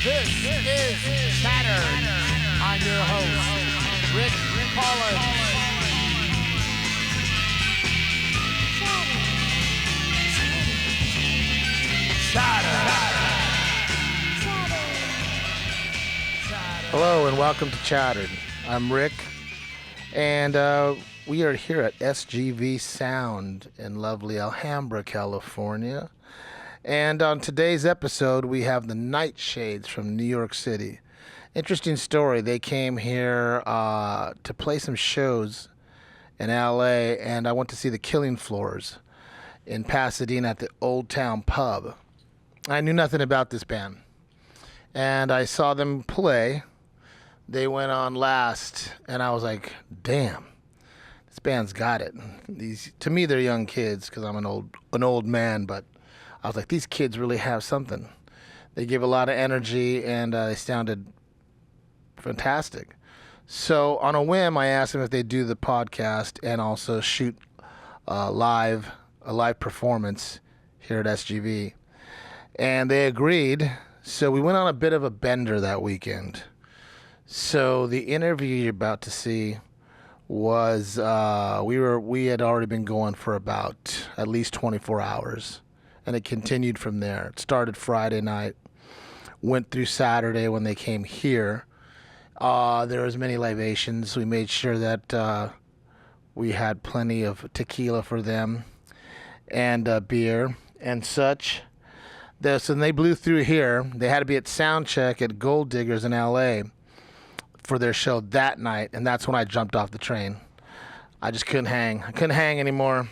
This is Chatter. I'm your host, Rik Collins. Hello and welcome to Chattered. I'm Rik, and we are here at SGV Sound in lovely Alhambra, California. And on today's episode, we have the Nightshades from New York City. Interesting story. They came here to play some shows in LA, and I went to see the Killing Floors in Pasadena at the Old Town Pub. I knew nothing about this band, and I saw them play. They went on last, and I was like, damn, this band's got it. To me, they're young kids because I'm an old man, but I was like, these kids really have something. They give a lot of energy, and they sounded fantastic. So on a whim, I asked them if they'd do the podcast and also shoot a live performance here at SGV. And they agreed. So we went on a bit of a bender that weekend. So the interview you're about to see was we had already been going for about at least 24 hours. And it continued from there. It started Friday night, went through Saturday when they came here. There was many libations. We made sure that we had plenty of tequila for them and beer and such. So they blew through here. They had to be at sound check at Gold Diggers in LA for their show that night, and that's when I jumped off the train. I just couldn't hang. I couldn't hang anymore.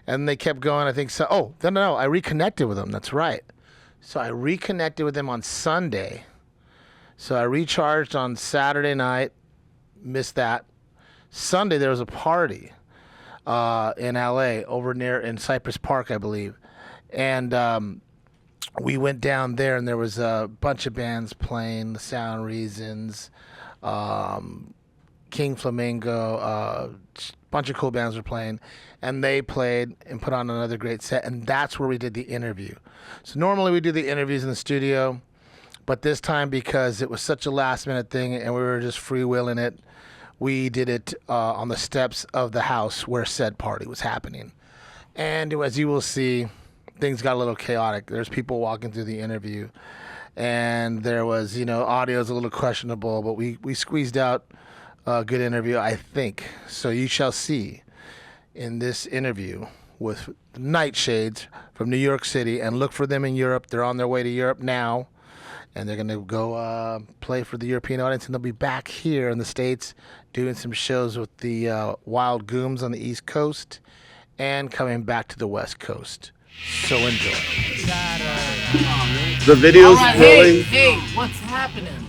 And they kept going, I think so. Oh, no, I reconnected with them. That's right. So I reconnected with them on Sunday. So I recharged on Saturday night. Missed that. Sunday, there was a party in L.A. over near in Cypress Park, I believe. And we went down there, and there was a bunch of bands playing, The Sound Reasons, King Flamingo, bunch of cool bands were playing, and they played and put on another great set, and that's where we did the interview. So normally we do the interviews in the studio, but this time because it was such a last-minute thing and we were just freewheeling it, we did it on the steps of the house where said party was happening. And as you will see, things got a little chaotic. There's people walking through the interview, and there was, audio's a little questionable, but we squeezed out a good interview, I think. So you shall see in this interview with Nightshades from New York City, and look for them in Europe. They're on their way to Europe now, and they're going to go play for the European audience, and they'll be back here in the States doing some shows with the Wild Gooms on the East Coast and coming back to the West Coast. So enjoy. The video's rolling. Hey, what's happening?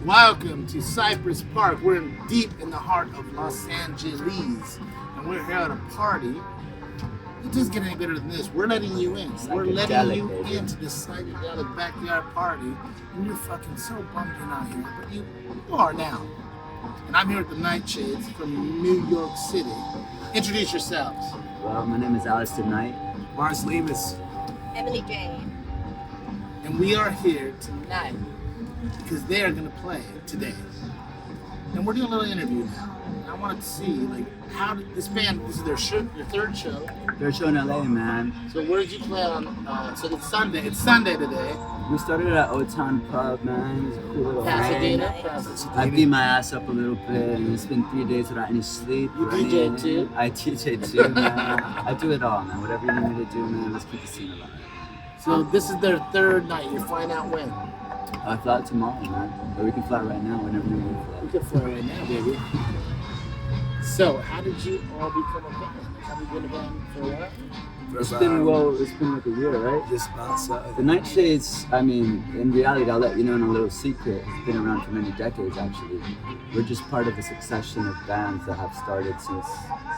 Welcome to Cypress Park. We're deep in the heart of Los Angeles, and we're here at a party. It doesn't get any better than this. We're letting you in. We're letting you into this psychedelic backyard party, and you're fucking so bummed you're not here, but you are now. And I'm here at the Nightshades from New York City. Introduce yourselves. Well, my name is Alistair Knight. Mars Lemus. Emily Jane. And we are here tonight because they are going to play today. And we're doing a little interview now. And I wanted to see, how did this band, this is their third show. Third show in LA, man. So where did you play on, so it's Sunday today. We started at Old Town Pub, man. It's a cool little Pasadena. I beat my ass up a little bit, and it's been 3 days without any sleep. You DJ too? I DJ too, man. I do it all, man. Whatever you need me to do, man. Let's keep the scene alive. So this is their third night. You're flying out when? I fly out tomorrow, man. Or we can fly right now, whenever you want to fly. We can fly right now, baby. So how did you all become a band? Have you been a band for a while? It's been like a year, right? Just about so. The Nightshades, I mean, in reality, I'll let you know in a little secret, it's been around for many decades, actually. We're just part of a succession of bands that have started since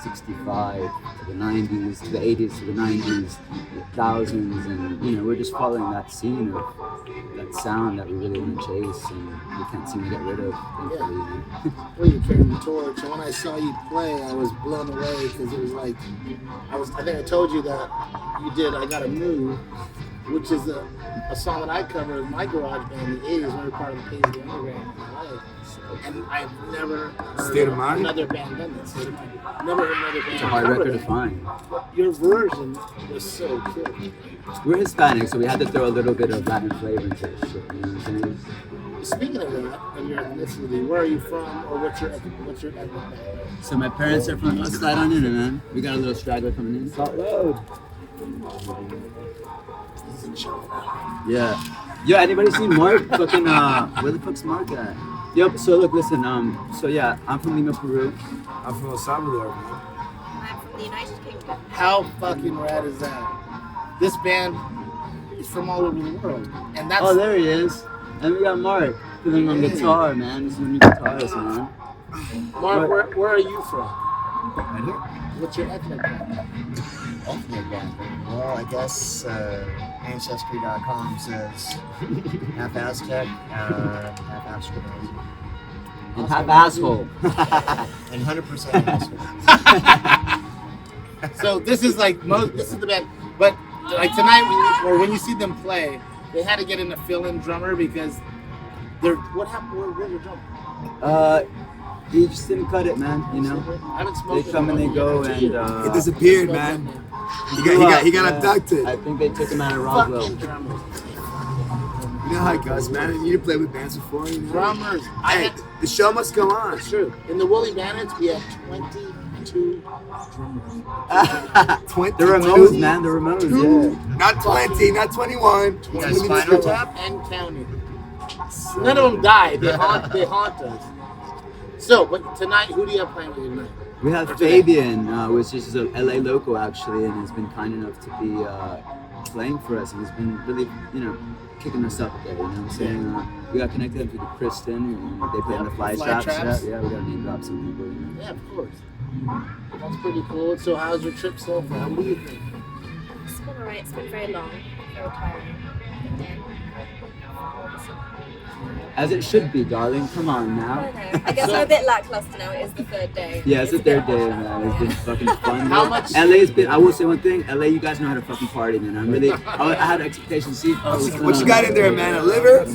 65 to the 90s, to the 80s, to the 90s, the thousands, and, we're just following that scene of that sound that we really want to chase and we can't seem to get rid of, thankfully. Well, you carried the torch, and when I saw you you play, I was blown away because it was like I think I told you that you did "I Gotta Move," which is a song that I covered in my garage band in the '80s when we were part of the Paisley Underground in LA. And I've never heard State of Mind? another band done this. Never heard another band. It's a hard cover record to that. find. Your version was so good. We're Hispanic, so we had to throw a little bit of Latin flavor into this shit. You know what I'm saying? Speaking of that, of your ethnicity, where are you from, or what's your ethnic background? So my parents are from. Let's slide on in, man. We got a little straggler coming in. Salt Road. Yeah. Yo, anybody seen Mark? Fucking where the fuck's Mark at? Yep. So look, listen. So yeah, I'm from Lima, Peru. I'm from El Salvador, man. I'm from the United Kingdom. How fucking rad is that? This band is from all over the world, and that's Oh, there he is. And we got Mark filling on guitar, man. This is a new guitarist, man. Mark. Where are you from? Right here. What's your ethnic background? Ethnic background. Well, I guess Ancestry.com says half Aztec, half African American, And half asshole. and 100% asshole. So this is like this is the band, but like tonight when you see them play, they had to get in a fill-in drummer because what happened? Where's your drummer? He just didn't cut it, man. You know. I haven't smoked They come and they go, and He disappeared, man. He got abducted. I think they took him out of Fucking Roswell. drummers. You know how it goes, man. You need to play with bands before, you know? Drummers. Hey, the show must go on. It's true. In the Woolly Bandits, we had 22 drummers. 22. The Ramones, man. The Ramones, yeah. Not 20, not 21. You guys Spinal Tap? And counting. None of them died. They haunt us. So, but tonight, who do you have playing with you tonight? We have Fabian, which is a LA local actually, and has been kind enough to be playing for us, and he's been really, kicking us up there. You know what I'm saying? We got connected to Kristen, and they play in the Fly Traps. Yeah, we got to name drop some people. You know? Yeah, of course. That's pretty cool. So, how's your trip so far? What do you think? It's been alright. It's been very long, very tiring. But then, As it should be, darling. Come on I now. don't know. I guess I'm a bit lackluster now. It is the third day. Yeah, it's the a bit third day, hard. man. It's been fucking fun. How much- LA's been. I will say one thing. LA, you guys know how to fucking party, man. I'm really. I had expectations. See, What you got in there, man? A liver?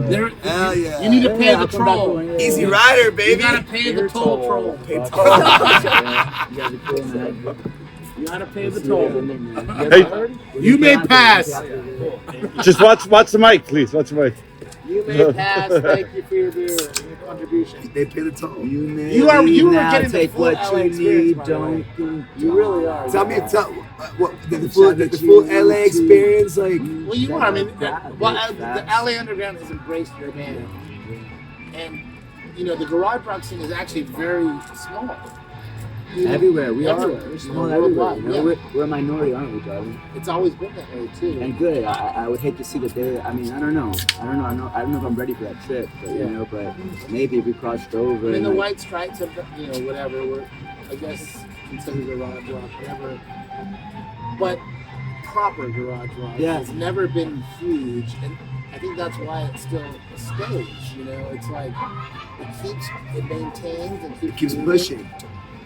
There, Hell yeah. you need to pay I'll the come back troll. for one, yeah. Easy rider, You baby. gotta pay the toll troll. You guys are cool, man. You gotta pay the toll. Hey. You may pass. Just watch the mic, please. Watch the mic. You may pass. Thank you for your beer and your contribution. They pay the toll. You were now getting the take full what LA you experience, need. by the way. Don't think. You really are. Tell me, what the Shout full out to LA you. experience, like. Well, you are. I mean, the Facts. LA Underground has embraced your band, and the garage rock scene is actually very small. Everywhere we Everywhere. are. We're small Yeah, everywhere. worldwide, You know? We're a minority, aren't we, darling? It's always been that way too. And good. I would hate to see that they. I mean, I don't know. I don't know if I'm ready for that trip, but but maybe if we crossed over. I mean, the and, White Stripes have, whatever. We're, I guess, considered garage rock, whatever. But proper garage rock has never been huge, and I think that's why it's still a stage. It's like it maintains and keeps moving. Pushing.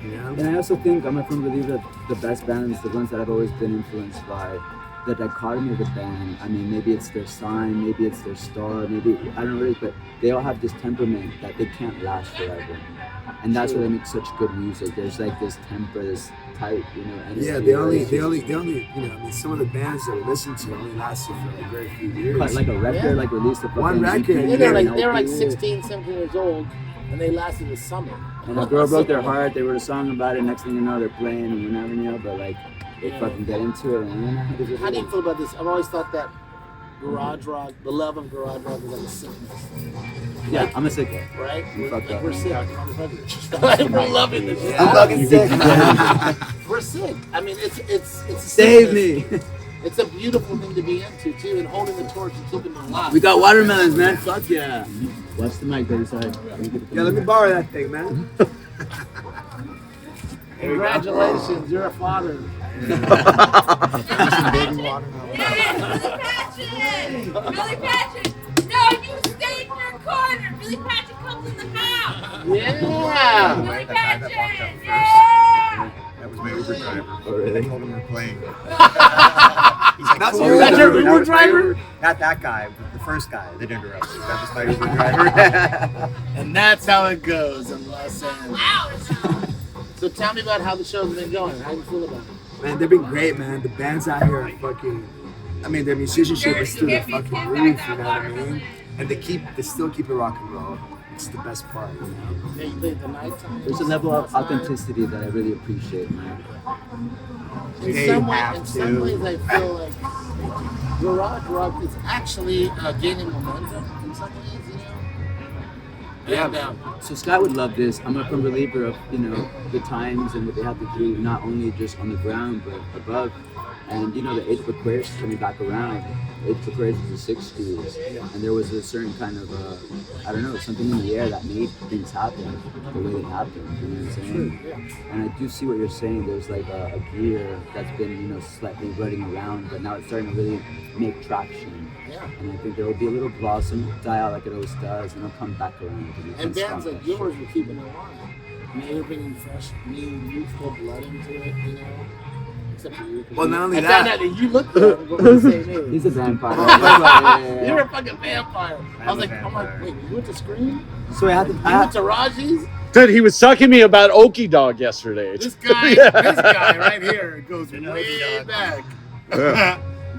And I also think I'm a firm believer that the best bands, the ones that I've always been influenced by, the dichotomy of the band. I mean, maybe it's their sign, maybe it's their star, maybe I don't know, but they all have this temperament that they can't last forever, and that's why they make such good music. There's like this temper, this type, energy. Yeah, they only, some of the bands that we listen to only lasted for like very few years. But like a record, like released a fucking One record. EP, Yeah, they're an like LP. 16, 17 years old, and they lasted a summer. And a girl broke their heart. They wrote a song about it. Next thing you know, they're playing and whatever, but like they fucking get into it. And How do you feel about this? I've always thought that garage rock, the love of garage rock, is like a sickness, Yeah, I'm a sicko. right? You fucked up. We're sick. We're loving this. I'm fucking sick. We're sick. I mean, it's a Save sickness. me. It's a beautiful thing to be into too, and holding the torch and keeping it alive. We got watermelons, man. Fuck yeah. Watch the mic, baby. Sorry. Yeah, let me borrow that thing, man. Congratulations, you're a father. Some baby watermelon. Yeah, really passionate. Really passionate. No, you stay in your corner. Billy Patrick comes in the house. Yeah. Billy The guy that walked up Patrick. first. Yeah. That was my Uber driver. Oh, really? I told him we were playing. He's like, That's "Cool." your That Uber was my driver? Not that guy, but the first guy that interrupted. That was my Uber driver. And that's how it goes in Los Angeles. Wow. So tell me about how the show's been going. How do you feel about it? Man, they've been great, man. The bands out here are fucking. I mean, their musicianship is through the fucking roof. You know what I mean? And they still keep it rock and roll. It's the best part, you know. Yeah, you played the nighttime. There's a level of authenticity that I really appreciate, man. In They some have ways, to. I feel like garage rock is actually gaining momentum in some ways, you know. Yeah, And, man. So Scott would love this. I'm a firm believer of, you know, the times and what they have to do, not only just on the ground, but above. And, you know, the age of Aquarius is coming back around. The age of Aquarius was the 60s. And there was a certain kind of, I don't know, something in the air that made things happen the way they happened. You know what I'm saying? And I do see what you're saying. There's like a gear that's been, you know, slightly running around, but now it's starting to really make traction. yeah. And I think there will be a little blossom, die out like it always does, and it'll come back around. And bands like yours were keeping it alive. I mean, you're bringing fresh, new, youthful blood into it, you know. Except for you. Well, not only I that- found out that you look good and go with the same age. He's a vampire. You're a fucking vampire. I was like, vampire. wait, you went to Scream? So I had to. You went to Raji's? Dude, he was sucking me about Okie Dog yesterday. This guy, this guy right here goes way back.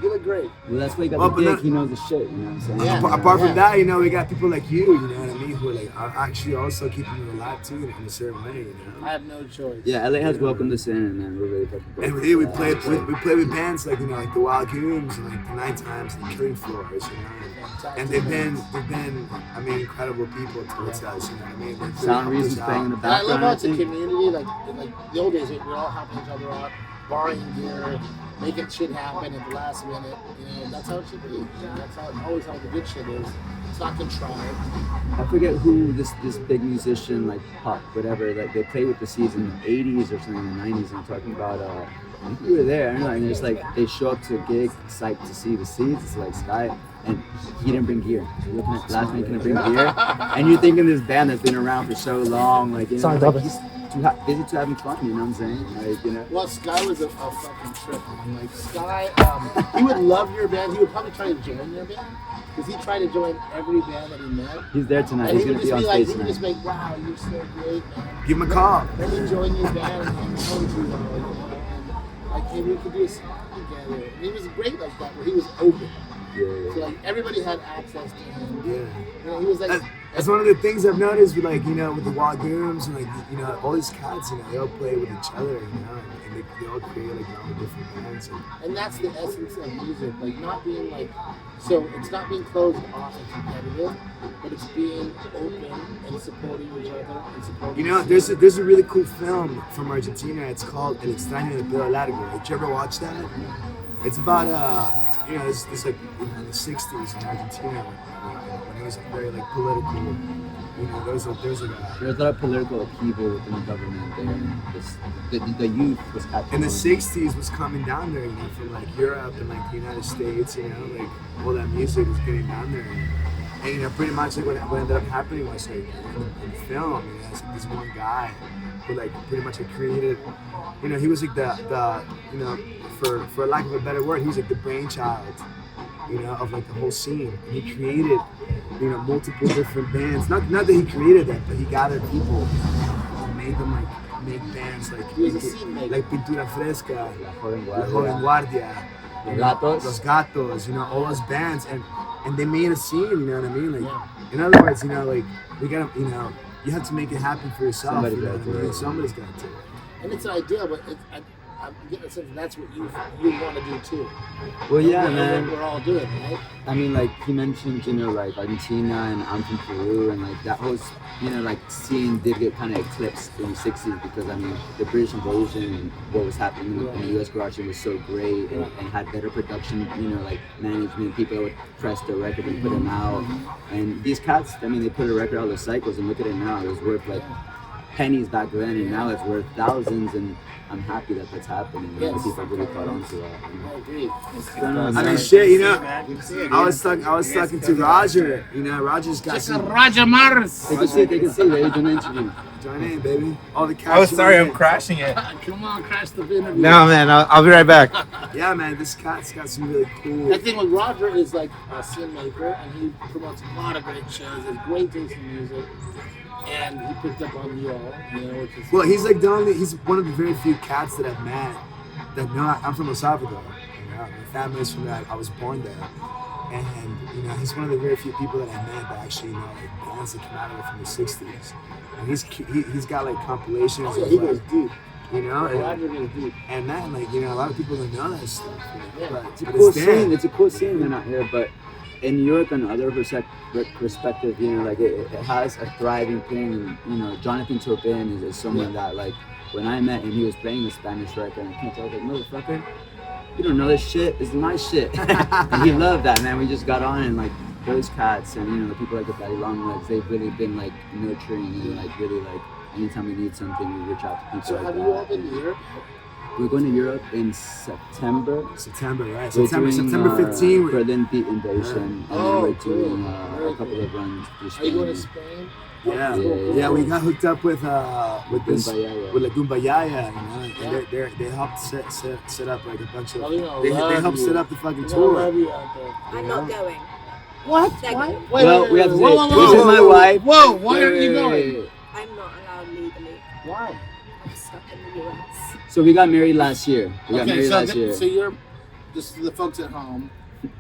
You look great. Well, that's why he got Well, the but dick. not- He knows the shit. You know what I'm saying? Yeah. Apart Yeah. from that, you know, we got people like you know what I mean, who are like are actually also keeping it alive too in a certain way, you know. I have no choice. Yeah, LA has welcomed us in, and man, we're really fucking And grateful we for played that. we played with bands like, you know, like the Wild Gooms and like the Night Times and the Killing Floors, you know. And they've been I mean, incredible people towards us, you know what I mean? They've really Sound helped Reasons us playing in the out. And I love background. how I it's a think. community, like the old days, we're all helping each other out, borrowing gear, making shit happen at the last minute. You know, that's how it should be. You know, that's always how the good shit is. It's not contrived. I forget who this big musician, like pop, whatever, like they played with the Seeds in the 80s or something, in the 90s, and I'm talking about, I think we were there, I don't know, and it's like, they show up to a gig, psyched to see the Seeds, it's like Sky, and he didn't bring gear. So you're looking at last minute, couldn't bring gear, and you're thinking this band that's been around for so long, like, you know, like he's busy to having fun, you know what I'm saying? Like, you know. Well, Sky was a fucking trip. Man. Like Sky, he would love your band. He would probably try to join your band because he tried to join every band that he met. He's there tonight, And he's he would gonna be just on be like, stage he would just tonight. be like, wow, you're so great, man. Give him a call. Let me join your band and know you all, you know. And like, hey, we could do a song together. And he was great like that, where he was open. So like everybody had access to him. Yeah. You know, he was like. That's one of the things I've noticed with, like, you know, with the Wild Gooms and, like, you know, all these cats, you know, they all play with each other, you know, and they all create, like, their own different bands. And that's the essence of music, like not being like, so it's not being closed off and competitive, but it's being open and supporting each other and supporting. You know, there's a really cool film from Argentina. It's called El Extraño de Pelo Largo. Did you ever watch that? It's about, you know, it's like, you know, in the 60s in Argentina, when it was very, like, political, you know, there's like There's a lot of political upheaval within the government there. The youth was catching in the on. 60s was coming down there, you know, from like Europe and like the United States, you know, like all that music was getting down there. And you know, pretty much like what ended up happening was like in the film, you know, it's like this one guy who like pretty much like created, you know, he was like the you know, for lack of a better word, he was like the brainchild, you know, of like the whole scene. And he created, you know, multiple different bands. Not that he created that, but he gathered people and made them like make bands like He was a scene maker. like Pintura Fresca, La Joven La Guardia. Joven Guardia, Los you know, Gatos. Los Gatos, you know, all those bands, and they made a scene, you know what I mean? Like, Yeah. in other words, you know, like we gotta, you know, you have to make it happen for yourself. Somebody's you know gotta what I do mean? it. Somebody's got to. And it's an idea, but I'm getting a sense that's what you want to do too. Well, yeah, What man. we're all doing, right? I mean, like he mentioned, you know, like Argentina, and I'm from Peru, and like that whole, you know, like scene did get kind of eclipsed in the 60s because I mean, the British invasion and what was happening in the U.S. garage scene was so great and had better production, you know, like management, people that would press the record and put them out. And these cats, I mean, they put a record out of the cycles and look at it now, it was worth like pennies back then, and now it's worth thousands. And I'm happy that that's happening. You know, Yes. people really caught on to that. I agree. I mean, shit, you know, I was talking to Roger. You know, Roger's got some. Roger Mars. They can see, baby, do an interview. Join in, baby. All the Oh, sorry, I'm cats. crashing it. Come on, crash the interview. No, man, I'll be right back. Yeah, man, this cat's got some really cool. The thing with Roger is like a scene maker, and he promotes a lot of great shows. Has great taste in music, and he picked up on you all, you know, which is Well, he's like he's one of the very few cats that I've met that know I'm from El Salvador. You know, my family's from that. I was born there. And, you know, he's one of the very few people that I met that actually know like bands that came out of it from the 60s. And he's got like compilations oh, yeah, of he like, goes deep. you know, Roger goes deep. and man, like, you know, a lot of people don't know that stuff. You know, Yeah. but, It's a but cool it's there. scene. It's a cool scene. They're not here, but in New York, on other perspective, you know, like it has a thriving thing. And, you know, Jonathan Turpin is someone that, like, when I met him, he was playing the Spanish record, and I can't tell, like, motherfucker, you don't know this shit. This is my shit. And he loved that, man. We just got on, and like those cats, and you know, the people like the Daddy Long Legs, they've really been like nurturing and like really like anytime we need something, we reach out to people So like have that. you all been to Europe? We're going to Europe in September. September, right? We're September doing, 15. Berlin Beat Invasion, Oh, and then we're doing cool. Very a couple cool. of runs through Are Spain. you going to Spain? Yeah. Yeah, Yeah, we got hooked up with this Kumbaya. with La Kumbaya, you know, and they helped set up like a bunch of Oh, you know, they love helped you. set up the fucking I tour. love you out there. I'm not going. What? They're What? going. Well, we have to say, whoa, this whoa, is my whoa, wife. Whoa, why aren't you Wait, going? wait, wait. I'm not allowed legally. Why? I'm stuck in the US. So we got married last year. We got married so, last year. so you're just the folks at home.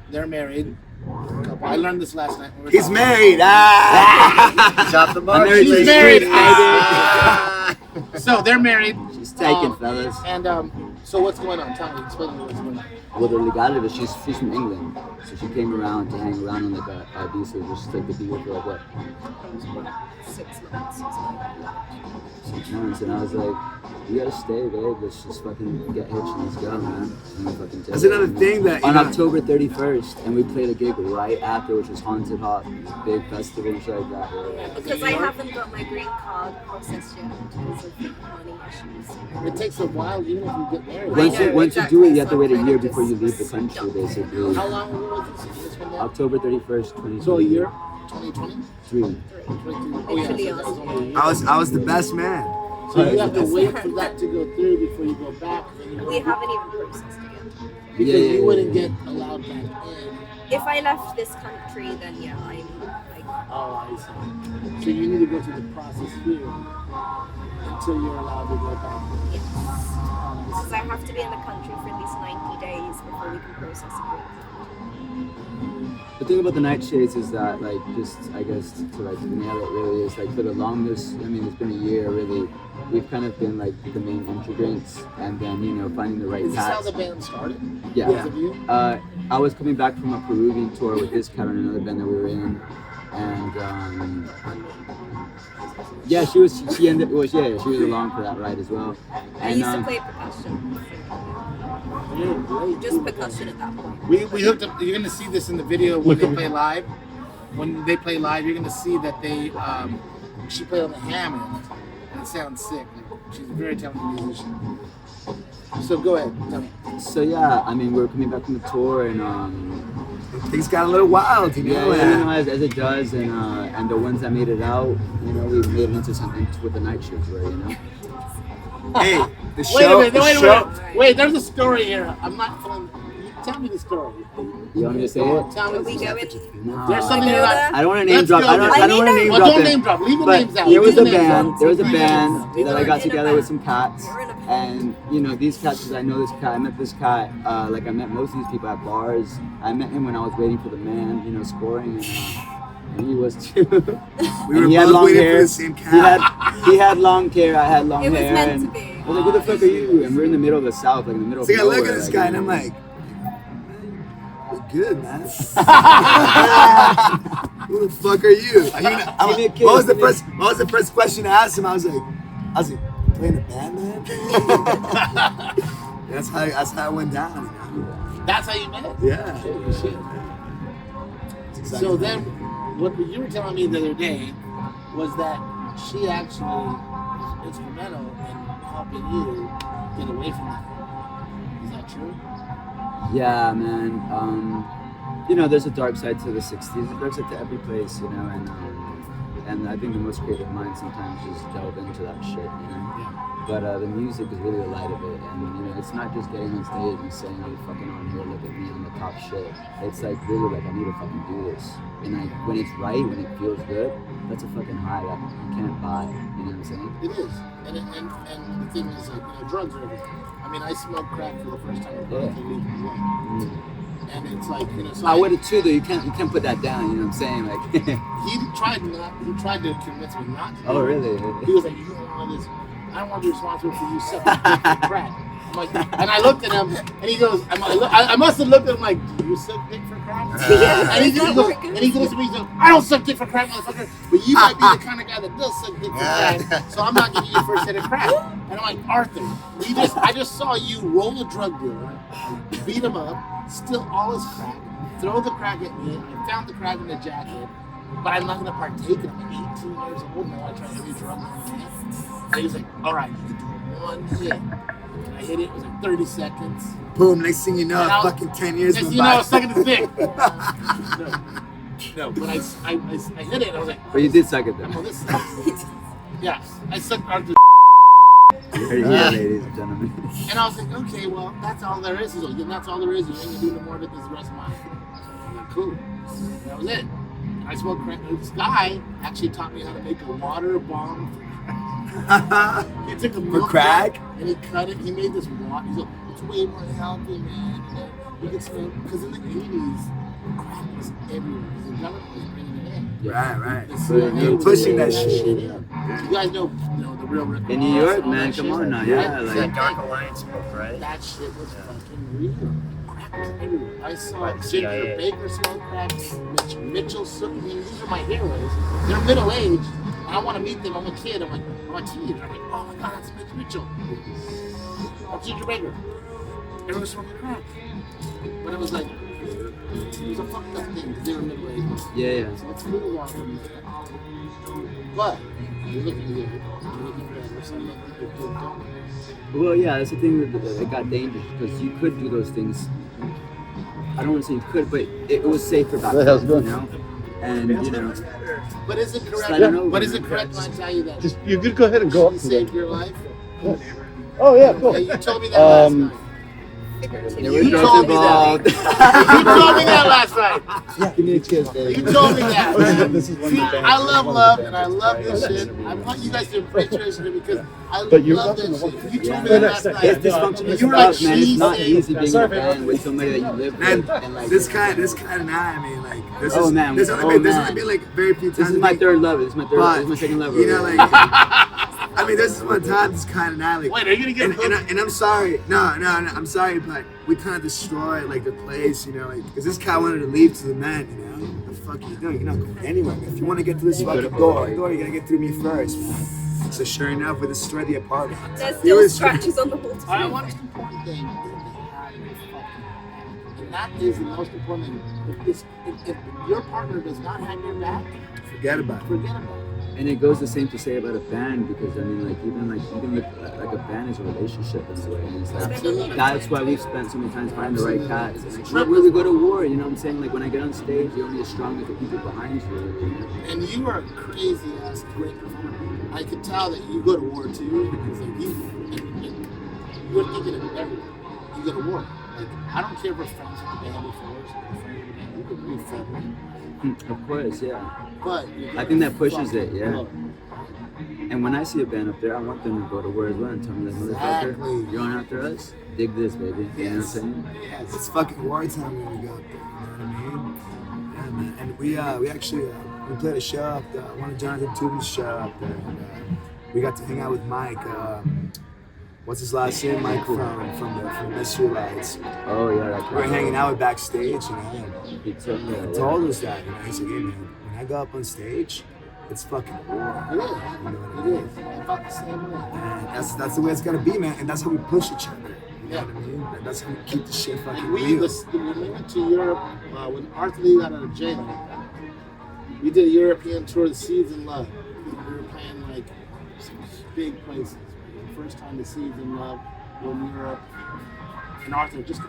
They're married. Couple. I learned this last night. When we were He's talking. married. Ah! Drop the I'm bar. married to She's the married. streets, Ah! So they're married. She's taken, fellas. And so what's going on? Tell me. Explain to me what's going on. Well, the legality, she's from England, so she came around to hang around on like a visa, just like to be with her like what, It was about 6 months. 6 months, and I was like, you gotta stay, babe. Let's just fucking get hitched and let's go, man. And we fucking did That's it. another thing that, you On know- October 31st, and we played a gig right after, which was Haunted Hop, big festival and shit like that. Because I haven't got my green card processed yet because of money issues. It takes a while, even if you get married. Once know, you do it, exactly, you have to wait a so I'm year kinda before you just leave the country, stuck. basically. How long ago was this one now? October 31st, 2023. So a year? 2020? 3. 22. Oh yeah, so that was only a year. I was the best man. So you have to wait for that to go through before you go back. Then you We haven't even processed it yet. because Yeah, yeah, you yeah, wouldn't yeah. get allowed back in. If I left this country, then yeah, I'm like, Oh, I see. So you need to go through the process here until you're allowed to go back. yes. Because I have to be in the country for at least 90 days before we can process it. The thing about the Nightshades is that, like, just, I guess, to like nail it really is, like, for the longest, I mean, it's been a year, really, we've kind of been, like, the main integrants, and then, you know, finding the right Is this how cats. the band started? Yeah. Both of you? I was coming back from a Peruvian tour with this cat and another band that we were in, and, yeah, she was along for that ride as well. I And, used to play percussion. You're great. Just percussion at that point. We hooked up. You're gonna see this in the video when they play live. When they play live, you're gonna see that they she played on the Hammond. It sounds sick. She's a very talented musician. So go ahead, tell me. so yeah, I mean, we were coming back from the tour, and, Things got a little wild, you know. yeah, you know, as it does, and the ones that made it out, you know, we made it into something with the Nightshades were, you know. Hey, the Wait a show. minute. the Wait a show- minute. Wait, there's a story here. I'm not telling. Tell me the story. You want me to say it? Tell me Are we the story. going? No. There's something I you're know not. that. I don't want to name Let's drop. go I don't there. want to name Well, drop don't them. name drop. Leave the But names out. there was Leave a the names band. out. There was a Yes. band We that I were got in a together band. with some cats, We're in a band. and you know these cats, because I know this cat. I met this cat. Like I met most of these people at bars. I met him when I was waiting for the man, you know, scoring, and he was too. We were And he had both long waiting hair. for the same cat. He had long hair. I had long It was hair. meant and to be. I was like, "Who the fuck are you?" And we're in the middle of the South, like in the middle So of I look nowhere. at this like, guy and I'm like, "Look good, man." Who the fuck are you? Give me a kiss, What was the give me a- first? What was the first question I asked him? I was like, "You playing a band, man?" That's how it went down. You know? That's how you met. Yeah. Holy shit. That's exactly So then, what you were telling me the other day was that she actually instrumental in helping you get away from that. Is that true? Yeah, man. You know, there's a dark side to the '60s. There's a dark side to every place, you know, and I think the most creative minds sometimes just delve into that shit, you know. Yeah. But the music is really the light of it, and you know, it's not just getting on stage and saying, "Hey, fucking on here, look at me, I'm the top shit." It's like really like I need to fucking do this, and like when it's right, when it feels good, that's a fucking high that you can't buy. You know what I'm saying? It is, and the thing is, like, you know, drugs are everything. I mean, I smoked crack for the first time. And it's like, you know, so I would have too, though. You can't put that down. You know what I'm saying? Like, he tried to convince me not to. Oh, really? He was like, you don't want this. I don't want to be responsible for you sucking dick for crack. I'm like, and I looked at him, and he goes, I must have looked at him like, do you suck dick for crack? And he goes to me, he goes, I don't suck dick for crack, motherfucker. But you might be the kind of guy that does suck dick for crack, so I'm not giving you your first hit of crack. And I'm like, Arthur, I just saw you roll a drug dealer, beat him up, steal all his crack, throw the crack at me. I found the crack in the jacket, but I'm not going to partake in it. I'm like 18 years old now. I try every drug I can. And he was like, all right, you can do one hit. And I hit it. It was like 30 seconds. Boom, next thing you know, fucking 10 years next went thing you know, I by. was sucking his dick. No, but I hit it and I was like, but you did suck it then. well, this yeah, I sucked Arthur's Here you go, ladies and gentlemen. and I was like, okay, well, that's all there is. He's like, that's all there is. You ain't gonna do no more with this the rest of my life. I'm like, cool. That was it. I smoked crack. This guy actually taught me how to make a water bomb. He took a milk crack? and he cut it. He made this water. He's like, it's way more healthy, man. You can smell, because in the 80s, crack was everywhere. Because the government was bringing it in. Right. The CIA You're was pushing bringing that shit. in. You guys know the real Rik In New Collins York, and all man, that come shit? on now, Right? yeah, It's like- that Dark thing. Alliance book, right? That shit was fucking real. Crack was everywhere. I saw Like Ginger CIA. Baker smoke crack, Mitchell Sook. I mean, these are my heroes. They're middle aged. I want to meet them. I'm a kid. I'm a teenager. I'm like, oh my god, that's Mitch Mitchell. That's Ginger Baker. Everyone was smoking crack. But it was like, it was a fucked up thing because they were middle aged. Yeah. So let's move on from that. But you're looking good. You're looking good. Something like you're good, don't you? Well, yeah, that's the thing that got dangerous because you could do those things. I don't want to say you could, but it was safer back then, you know? And, you know, But is it correct? Slide it over, But is it man. correct when I tell you that Just you could go ahead and go up she to saved them. your life? Oh yeah, cool. Yeah, you told me that last night. there were You drugs told me involved. You told me that last night. Give me a kiss, baby. You told me that. This is one See, of the bands. I love love and I love this shit. I want you guys to embrace this shit because I But you're love welcome this to shit. walk You told me Yeah. that last It's night. It's dysfunctional as You were like, fuck, man. It's she not said- easy being Sorry, a band with somebody that you live And with. And like, this kind of night, I mean, like, this Oh, is, man. there's Oh, only man. been like very few times. this is my third love. This is my third. But, This is my second love. You know, like, I mean, this is one time, this kind of night, like, Wait, are you gonna get and I'm sorry, no, I'm sorry, but we kind of destroyed like the place, you know, like, because this guy wanted to leave to the men, you know. What the fuck are you doing? You're not going anywhere. If you want to get to this fucking door, you gotta get through me first, man. So sure enough, we destroyed the apartment. There's He still was- scratches on the wall. The most important thing is that they have your fucking back. And that is the most important thing. If your partner does not have your back, Forget about it. forget about it. And it goes the same to say about a band because I mean, even with like a band is a relationship in a way. And it's like, Absolutely. that's why we've spent so many times finding the right cats. And like, when we go to war, you know what I'm saying? Like when I get on stage, you're only as strong as the people behind you. You know? And you are a crazy ass great performer. I could tell that you go to war too because like you're thinking of everything. You go to war. Like I don't care if we're friends with the band before, so we're friends with the band. You could be friendly, Of course, yeah. but I think that pushes fucking it, yeah. go. And when I see a band up there, I want them to go to war as well and tell me like, Exactly. motherfucker, you're on after us? Dig this, baby. You know what I'm saying? Yes. It's fucking wartime when we go up there, you know what I mean? Yeah, man. And we actually we played a show up there, one of Jonathan Tubin's show up there, and we got to hang out with Mike. What's his last name? Mike from Mystery Lights. Oh, yeah, that's We were hanging out with backstage, you know. And He told me he that, told us that, you know. He's like, hey man, when I go up on stage, it's fucking war. It is. You know what I It mean? is. I felt the same way. And that's the way it's gotta be, man. And that's how we push each other. You know Yeah. what I mean? And that's how we keep the shit fucking Like real. when we went to Europe, when Arthur Lee got out of jail, we did a European tour of Seeds and Love. We were playing like big places. The first time the Seeds in Love were in Europe, and Arthur was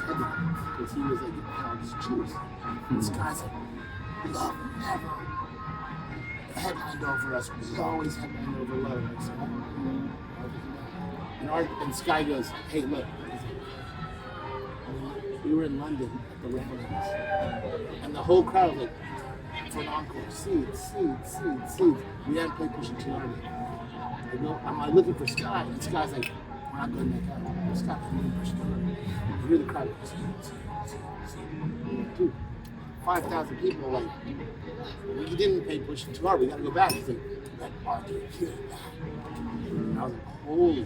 headlining because he was like, I'll just choose. And this guy's like, Love never headlined over us. We always headlined over Love. And I said, and Sky goes, hey, look. We were in London at the Ramblings, and the whole crowd was like, for an encore, Seeds. We hadn't played Push It Too Hard yet. I'm like looking for Sky, and Sky's like, we're not going to make out. Sky's really Push It Too Hard. You hear the crowd go, Seeds. Dude, 5,000 people are like, you didn't play Push It Too Hard, we got to go back. He's like, let Arthur hear that. And I was like, holy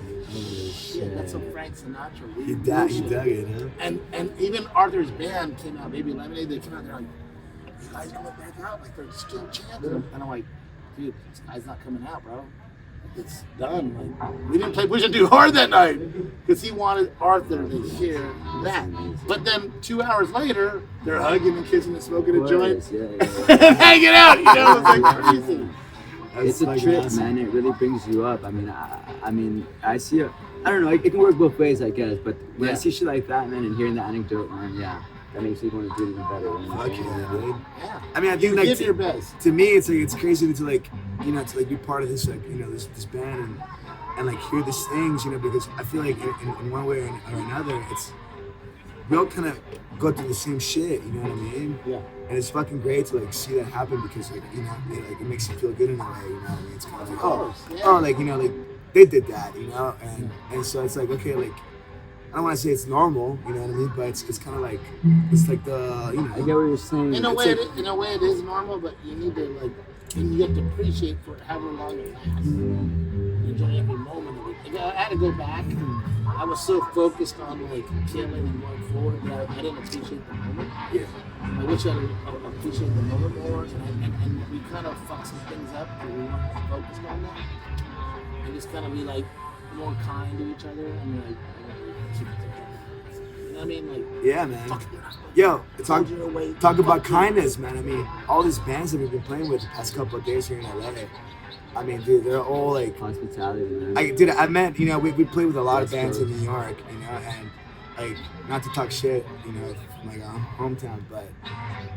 shit, that's some Frank Sinatra. He dug it, huh? And even Arthur's band came out, Baby Lemonade, they came out, they're like, you guys going back out? Like, they're still chanting. And I'm like, dude, this guy's not coming out, bro. It's done. Like, we didn't play Push It Too Hard that night because he wanted Arthur to hear that. But then 2 hours later, they're hugging and kissing and smoking a joint and hanging out, you know? It's like crazy. It's a trip, man. It really brings you up. I mean, I see it. I don't know. It can work both ways, I guess. But when I see shit like that, man, and hearing the anecdote, man, that makes me want to do it even better. Fuck yeah, dude. Yeah. I mean, I think like give your best. To me, it's like it's crazy to like, you know, to like be part of this, like, you know, this band and like hear these things, you know, because I feel like in one way or another, it's we all kind of go through the same shit. You know what I mean? Yeah. And it's fucking great to like see that happen because like, you know, it makes you feel good in a way. You know what I mean? It's kind of like like, you know, like they did that, you know, and so it's like, okay, like I don't want to say it's normal, you know what I mean, but it's kind of like it's like the, you know. I get what you're saying. In a way, it is normal, but you need to like, you have to appreciate for however long it lasts. Enjoy every moment of it. I had to go back. I was so focused on like killing and going forward that I didn't appreciate the moment. Yeah. I wish I appreciate the moment more, and we kind of fucked some things up because we weren't focused on that. And just kind of be like more kind to each other and like, you know what I mean? Like, yeah, man. Yo, talk about kindness, man. I mean, all these bands that we've been playing with the past couple of days here in LA. I mean, dude, they're all like hospitality, man. I meant, you know, we played with a lot of bands in New York, you know, and like not to talk shit, you know, from like our hometown, but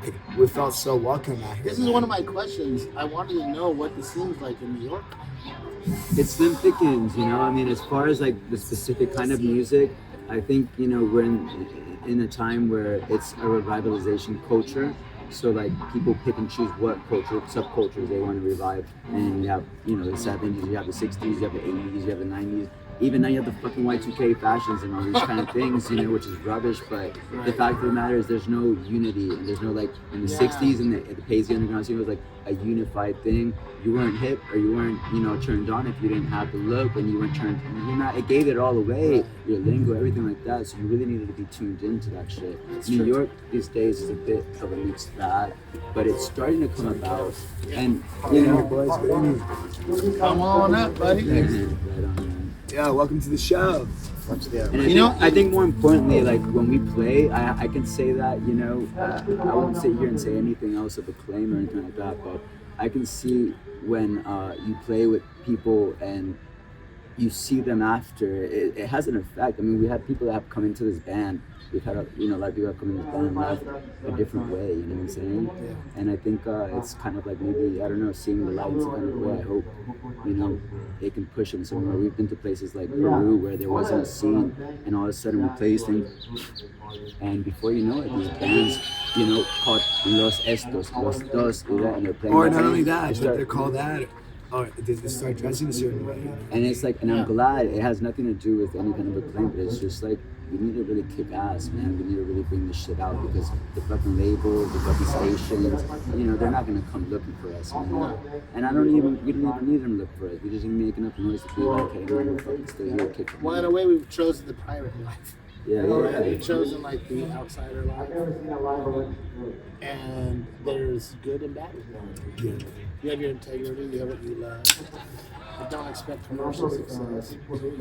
like we felt so welcome out here. This is one of my questions. I wanted to know what this seems like in New York. It's slim pickings, you know. I mean, as far as like the specific kind of music, I think, you know, we're in a time where it's a revitalization culture. So like people pick and choose what subcultures they want to revive. And you have, you know, the 70s, you have the 60s, you have the 80s, you have the 90s. Even now you have the fucking Y2K fashions and all these kind of things, you know, which is rubbish. But the fact of the matter is there's no unity, and there's no like in the 60s and the Paisley underground scene was like a unified thing. You weren't hip or you weren't, you know, turned on if you didn't have the look, and you weren't turned. It gave it all away, your lingo, everything like that. So you really needed to be tuned into that shit. New York these days is a bit of a mixed bag, but it's starting to come about. And you know, Come on up, buddy. Yeah, welcome to the show. And I think more importantly, like when we play, I can say that, you know, I won't sit here and say anything else of a claim or anything like that, but I can see when you play with people and you see them after, it has an effect. I mean, we have people that have come into this band. We've had a lot of people have come into this band and left a different way, you know what I'm saying? Yeah. And I think it's kind of like maybe, I don't know, seeing the light in some kind of way. I hope, you know, it can push them somewhere. We've been to places like Peru where there wasn't a scene, and all of a sudden we play these things, and before you know it, these bands, you know, called Los Estos, Los Dos, and they're playing. Or not only that, they're called that. Oh, they start dressing a certain way. And it's like, and I'm glad it has nothing to do with any kind of a claim, but it's just like, we need to really kick ass, man. We need to really bring this shit out because the fucking labels, the fucking stations, you know, they're not gonna come looking for us, man. And we don't even need them to look for us. We just need to make enough noise to be like, hey, we're fucking still here kicking. Well, in a way, we've chosen the pirate life. Yeah. We've chosen like the outsider life. And there's good and bad with that. You have your integrity, you have what you love. But don't expect commercial success.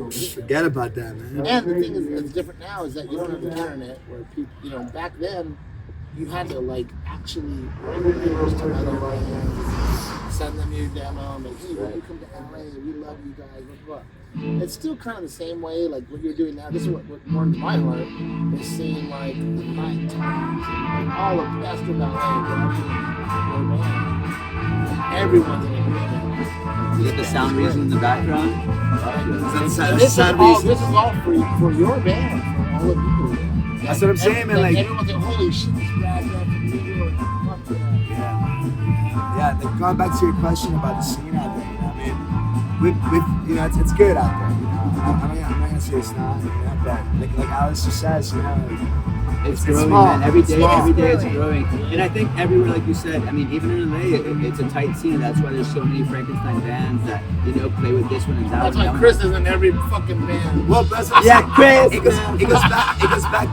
Just forget about that, man. And the thing is, that's different now is that you don't have the internet where people, you know, back then, you had to like actually write letters to other bands, send them your demo, like, hey, when you come to LA, we love you guys, blah, blah, blah. It's still kind of the same way, like what you're doing now. This is what warms my heart, is seeing like the night times and like, all the best of LA, your band. Everyone's in agreement. Is it the sound reason in the background? This is all for your band, for all of you. That's what I'm saying, man. Like, everyone's like, holy shit, this bad guy from New York. Fuck yeah. Yeah, like, going back to your question about the scene out there, you know, I mean, with you know, it's good out there, you know. I'm not gonna say it's not, you know, but like Alice just says, you know, like, It's growing, small. man. Every day It's it's growing. And I think everywhere, like you said, I mean, even in LA, it's a tight scene. That's why there's so many Frankenstein bands that, you know, play with this one and that That's one. why Chris is in every fucking band. well, that's what I'm Yeah, saying. Chris, It goes back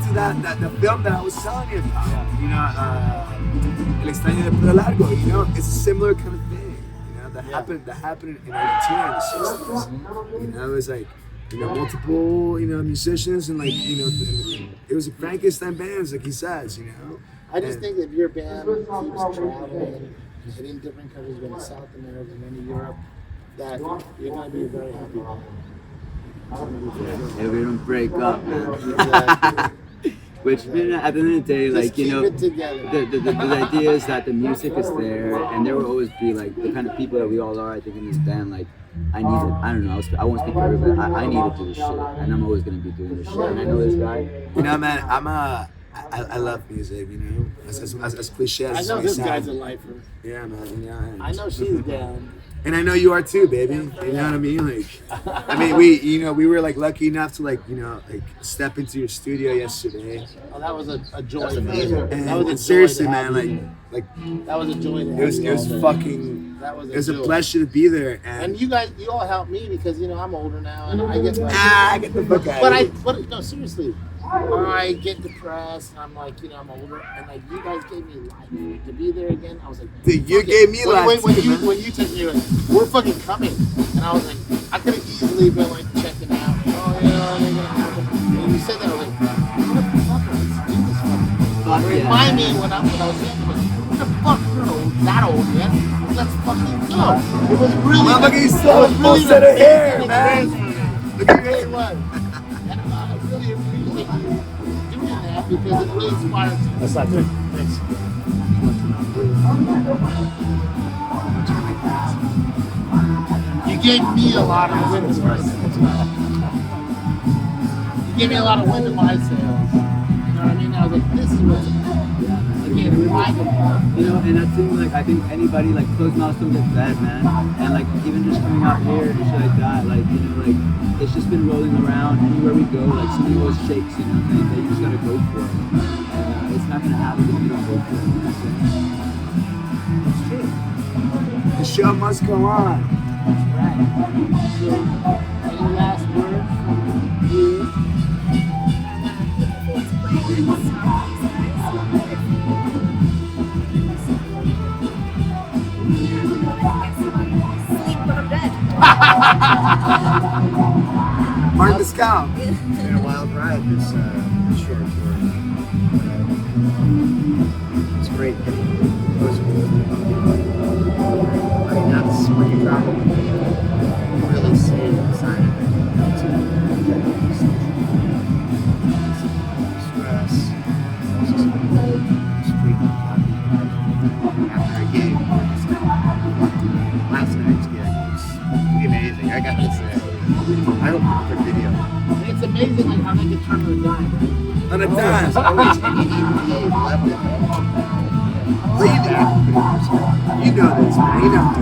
to that the film that I was telling you about. You know, El Extraño de Pelo Largo. You know, it's a similar kind of thing. You know, that happened in Argentina in the '60s. You know, it was like, you know, multiple, you know, musicians and like, you know, it was a Frankenstein bands, like he says, you know. I just think if your band keeps traveling, hitting different countries, going to South America, going to Europe, that you're going to be a very happy band. If we don't break up, man. Which, you know, at the end of the day, Just like, you keep know, it together. the idea is that the music is there, and there will always be like the kind of people that we all are. I think in this band, like, I don't know, I won't speak for everybody. I need to do this shit, and I'm always gonna be doing this shit. And I know this guy. You know, man, I love music, you know, as cliche as I know it may this guy's a sound. lifer. Yeah, man, you know, I know she's down. and I know you are too, baby. You know what I mean? Like, I mean, we were like lucky enough to like, you know, like step into your studio yesterday. Oh, that was a joy. That's amazing. And, That was a joy seriously, to man, have you. like That was a joy to have it was you all there. fucking. That was It was a joy. pleasure to be there, And you guys, you all helped me because, you know, I'm older now and I get like, I get the fuck out of here. but no, seriously, I get depressed and I'm like, you know, I'm older and like you guys gave me life to be there again. I was like, Dude, you fuck it. gave me life when too, you man. when you took me, like, we're fucking coming, and I was like, I could have easily been like checking out. Oh yeah, they're gonna happen. And you said that, I was like, motherfucker, let's do this fucking. Fuck yeah. Remind me when I was young, I'm like, what the fuck, you're not old, that old yet. Let's fucking go. It was really. Motherfucker, you it still was have full really set of the hair, best man. experience. Look at It really you. was. And I really appreciate you doing that because it really inspires me. That's not good. Thanks. You gave me a lot of wind in my sails. You gave me a lot of wind in my sails. You know what I mean? I was like, this is what's again, it reminded me. You know, and that thing, like, I think anybody, like, closed mouths don't get fed, man. And, like, even just coming out here and shit like that, like, you know, like, it's just been rolling around anywhere we go. Like, something always shakes, you know what I'm saying? That you just gotta go for it. And it's not gonna happen if you don't go for it. You know what I'm saying? The show must go on. Right. So, any last words from you? Sleep when I'm dead. Mark the scout. It's been a wild ride this short tour. It's great. It was, I mean, that's when you travel. You really see the side of it. Stress. Just freaking happy. After a game, just last night's gig was pretty amazing. I gotta say. I hope it's a good video. It's amazing like how they can turn on a dime, right? On a dime. You know this, man. You know how it goes down. You know what I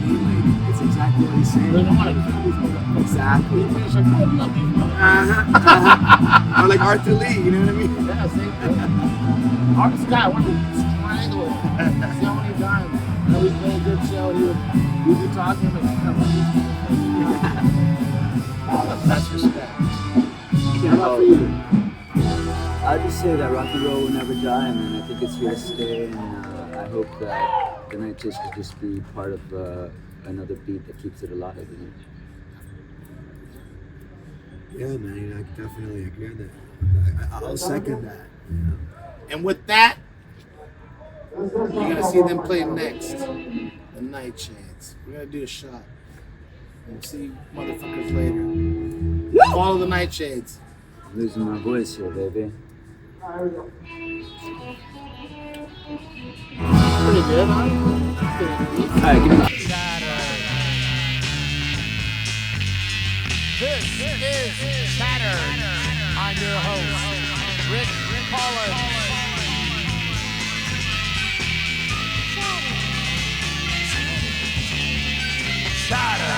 mean? Like, it's exactly what he's They saying. don't want to kill these motherfuckers. Exactly. They finish like, I love these motherfuckers. Or like Arthur Lee, you know what I mean? Yeah, same thing. Artist guy, I want to strangle him. So many times. I know we played a good show. We'd be talking like, come on. That's respect. How about for you? I just say that rock and roll will never die, man. I think it's here to stay, and I hope that the night chase could just be part of another beat that keeps it alive. You know? Yeah, man. You know, I can definitely agree on that. I'll second that. You know? And with that, you're gonna see them play next. The Nightshades. We're gonna do a shot. We'll see you motherfuckers later. Follow the Nightshades. I'm losing my voice here, baby. Pretty good, huh? Alright, give me that. This is Shattered. I'm your host, Rik Collins. Shattered.